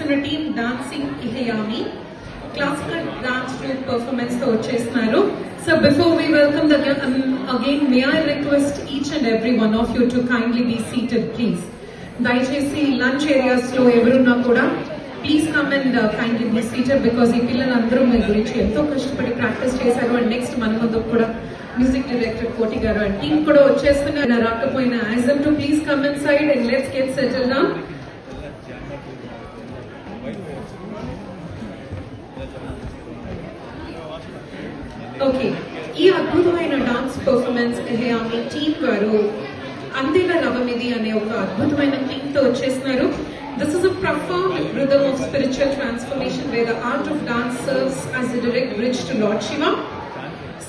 చేస్తున్న team dancing ఇహయామి classical dance troupe performance తో వచ్చేస్తున్నారు. So before we welcome the again, may I request each and every one of you to kindly be seated, please. దయచేసి lunch areas లో ఎవరున్నా కూడా please come and kindly be seated because ఈ పిల్లలందరూ మీ గురించి ఎంతో కష్టపడి ప్రాక్టీస్ చేశారు. అండ్ నెక్స్ట్ మన ముందు కూడా మ్యూజిక్ డైరెక్టర్ కోటి గారు అండ్ టీమ్ కూడా వచ్చేస్తున్నారు. రాకపోయినా as them to please come in side and let's get settle down. Okay, ఈ అద్భుతమైన డాన్స్ పర్ఫార్మెన్స్ ఇహయామి టీమ్ వారు అందేల నవమిది అనే ఒక అద్భుతమైన థీమ్ తో వచ్చేస్తున్నారు. This is a profound rhythm of spiritual transformation where the art of dance serves as a direct bridge to Lord Shiva.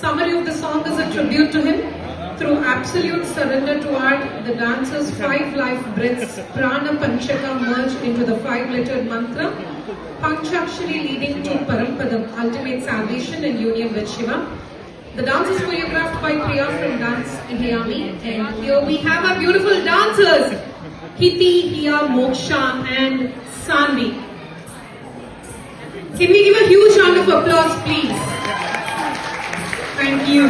Summary of the song is a tribute to him. Through absolute surrender to art, the dancer's 5 life breaths, Prana Panchaka, merge into the 5-lettered mantra, Panchakshari leading to Parampadam, ultimate salvation and union with Shiva. The dance is choreographed by Priya from Dance Ihyami, and here we have our beautiful dancers, Hiti, Hiya, Moksha and Sanvi. Can we give a huge round of applause, please? Thank you.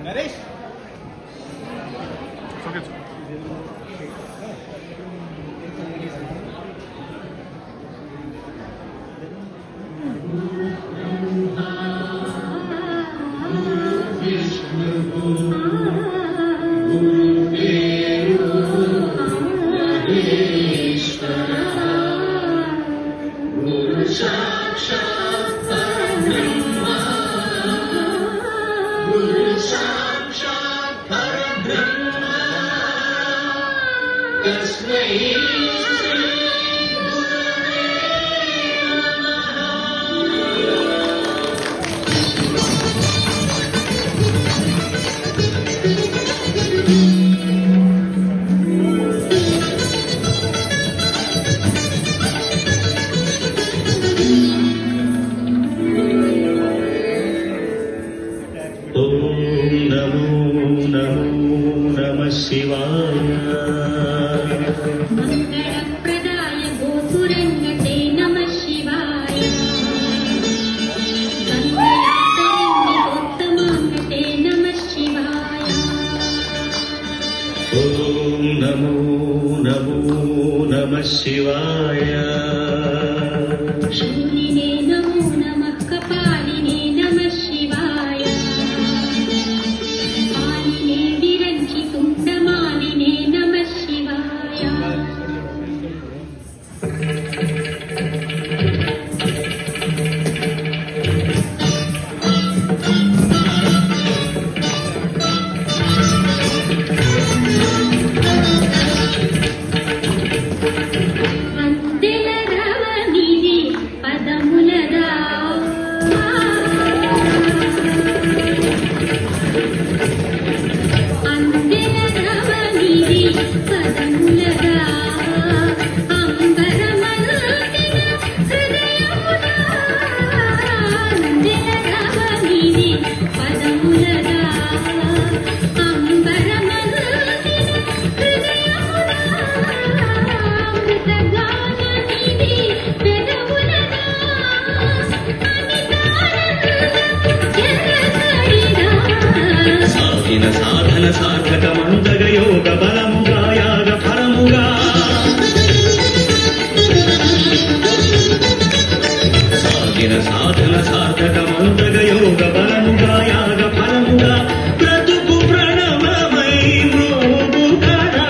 Naresh. సాధన సార్థకమందగ యోగ బలముగా యాగ ఫలముగా సాగిన సాధన సార్థకమందగ యోగ బలముగా యాగ ఫలముగా బ్రతుకు ప్రణవమై మ్రోగు కదా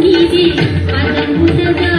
నీది పదములగా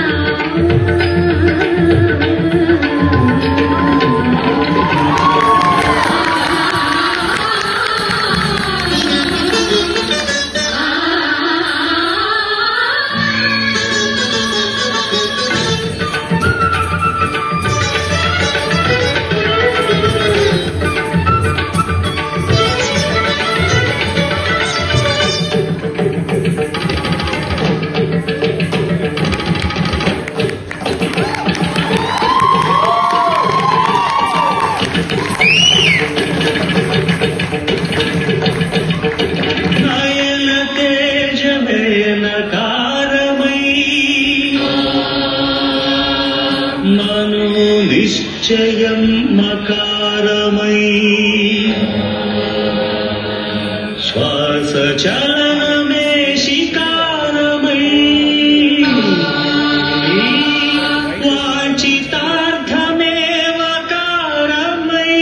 నయన తేజమేన కారమై మను నిశ్చయం మకారమై శ్వాస చలనమే శికారమై వాంఛితార్థమేవ కారమై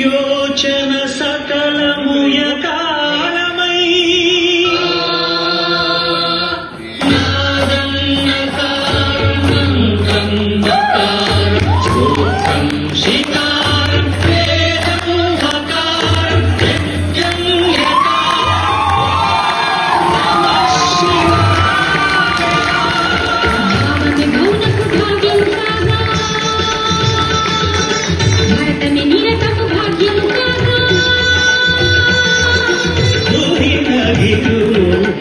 యోచన సకలముయకారమై నాదం నకారం మంత్రం స్తోత్రం శికారం వేదం మకారం యజ్ఞం యకారం నమః శివాయ. భావమే గౌనకు భాగ్యం కాగా భరతమే నిరతము భాగ్యం కాగా భూమినగిరు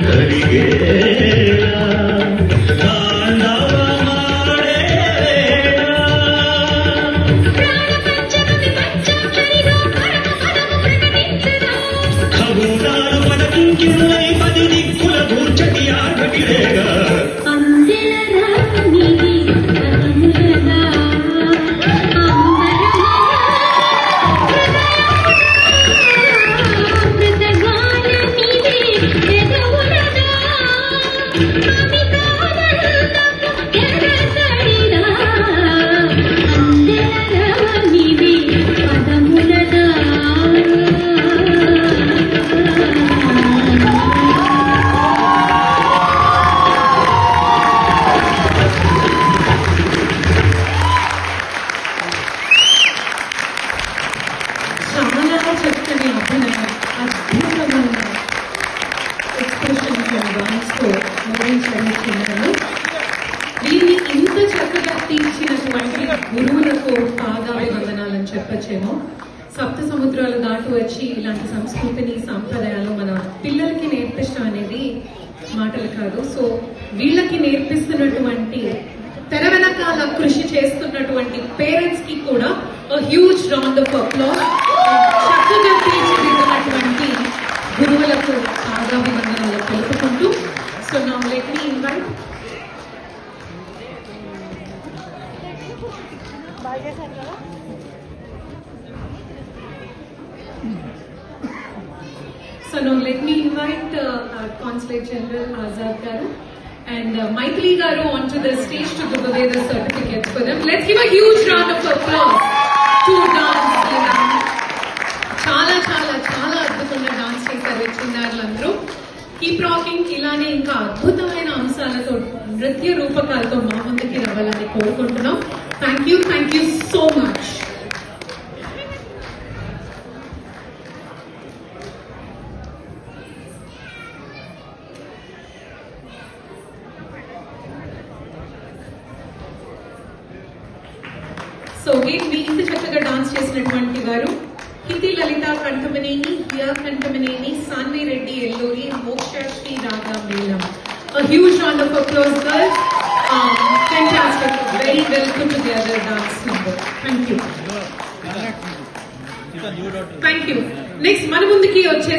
కడిగేలా తాండవమాడేలా ప్రాణ పంచమది పంచాక్షరిగా పరమ పదము ప్రకటించగా ఖగోళాలు పడకింకిరులై పది దిక్కుల భూచటి ఆగటిరేగా అందెల రానిది పదములగా ప్రతగాల నీది పెదవులగా కవితానందము ఎగసడినా అందెల రానిది పదములగా చాలా చక్కని అభినయం, అద్భుతమైన ఎక్స్ప్రెషన్స్ అండ్ డాన్స్ తో మోగించారు. దీన్ని ఇంత చక్కగా తీర్చినటువంటి గురువులకు పాదాభివందనాలని చెప్పచ్చేమో. సప్త సముద్రాలు దాటి వచ్చి ఇలాంటి సంస్కృతిని సాంప్రదాయాలు మన పిల్లలకి నేర్పించడం అనేది మాటలు కాదు. సో వీళ్ళకి నేర్పిస్తున్నటువంటి తెర వెనకాల కృషి చేస్తున్నటువంటి పేరెంట్స్ కి కూడా హ్యూజ్ రౌండ్ ఆఫ్ అప్లాస్. చక్కగా తీర్చిదిద్దినటువంటి గురువులకు పాదాభివందనాలు తెలుపుకుంటూ, సో నా let me invite our Consulate General Azad Garu and Maithili Garu onto the stage to give away the certificates for them. Let's give a huge round of applause to Dance Leela. చాలా చాలా చాలా అద్భుతంగా dance చేశారు చిన్నారులందరూ. Keep rocking, ఇలానే ఇంకా అద్భుతమైన అంశాలతో నృత్య రూపకాలతో మా ముందుకి రావాలని కోరుకుంటున్నాం. Thank you so much. So మీ ఇంత చక్కగా డాన్స్ చేసినటువంటి వారు హితి లలిత కంఠమనేని, హియా కంఠమనేని, సాన్వి రెడ్డి ఎల్లూరి, మోక్ష శ్రీ రాగా మేళం. A huge round of applause, girls. Fantastic, very well put together dance number. Thank you. Thank you. Next, మన ముందుకి వచ్చేసి